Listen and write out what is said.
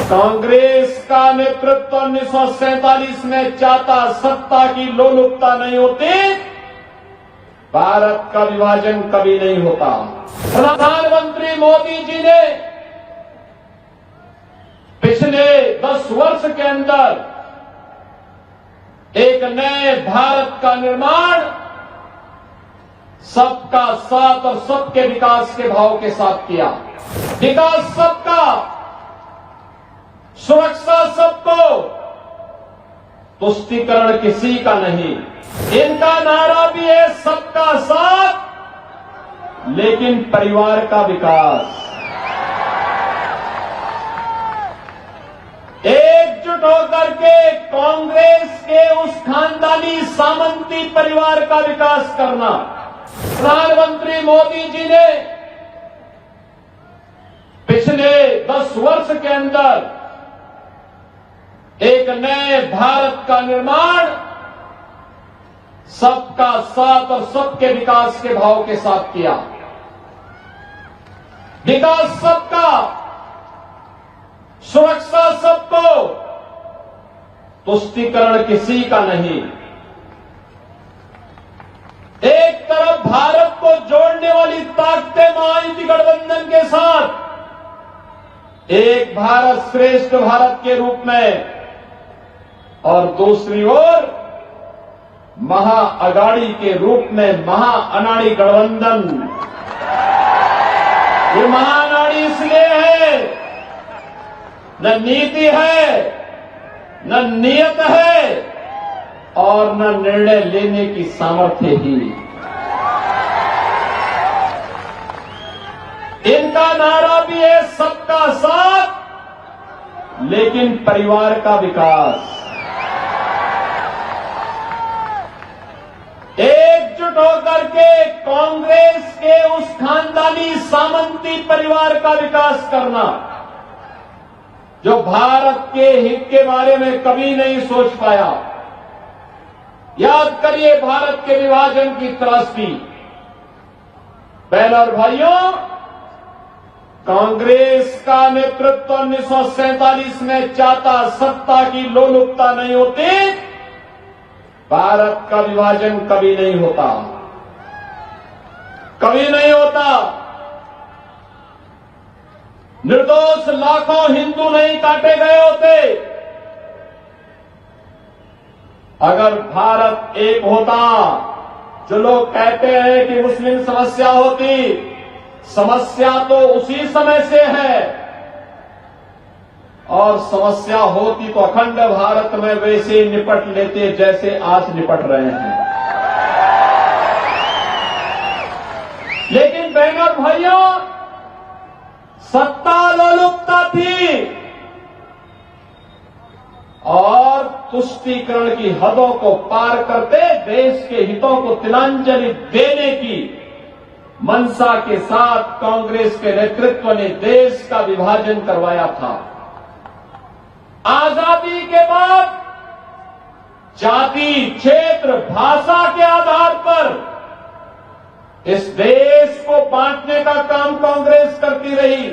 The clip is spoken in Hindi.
कांग्रेस का नेतृत्व 1947 में चाहता सत्ता की लोलुपता नहीं होती, भारत का विभाजन कभी नहीं होता। प्रधानमंत्री मोदी जी ने पिछले 10 वर्ष के अंदर एक नए भारत का निर्माण सबका साथ और सबके विकास के भाव के साथ किया। विकास सबका, सुरक्षा सबको, तुष्टीकरण किसी का नहीं। इनका नारा भी है सबका साथ लेकिन परिवार का विकास। एकजुट होकर के कांग्रेस के उस खानदानी सामंती परिवार का विकास करना। प्रधानमंत्री मोदी जी ने पिछले 10 वर्ष के अंदर एक नए भारत का निर्माण सबका साथ और सबके विकास के भाव के साथ किया। विकास सबका, सुरक्षा सबको, तुष्टीकरण किसी का नहीं। एक तरफ भारत को जोड़ने वाली ताकतें महायुति गठबंधन के साथ, एक भारत श्रेष्ठ भारत के रूप में, और दूसरी ओर महाअगाड़ी के रूप में महाअनाड़ी गठबंधन। ये महाअनाड़ी इसलिए है, न नीति है, न नियत है और न निर्णय लेने की सामर्थ्य ही। इनका नारा भी है सबका साथ लेकिन परिवार का विकास। एकजुट होकर के कांग्रेस के उस खानदानी सामंती परिवार का विकास करना जो भारत के हित के बारे में कभी नहीं सोच पाया। याद करिए भारत के विभाजन की त्रासदी। बहनों और भाइयों, कांग्रेस का नेतृत्व 1947 में चाहता सत्ता की लोलुपता नहीं होती, भारत का विभाजन कभी नहीं होता, कभी नहीं होता। निर्दोष लाखों हिंदू नहीं काटे गए होते। अगर भारत एक होता, जो लोग कहते हैं कि मुस्लिम समस्या होती, समस्या तो उसी समय से है और समस्या होती तो अखंड भारत में वैसे ही निपट लेते जैसे आज निपट रहे हैं। लेकिन बहनों और भाइयों, सत्ता लोलुपता थी और तुष्टीकरण की हदों को पार करते देश के हितों को तिलांजलि देने की मंशा के साथ कांग्रेस के नेतृत्व ने देश का विभाजन करवाया था। आजादी के बाद जाति, क्षेत्र, भाषा के आधार पर इस देश को बांटने का काम कांग्रेस करती रही।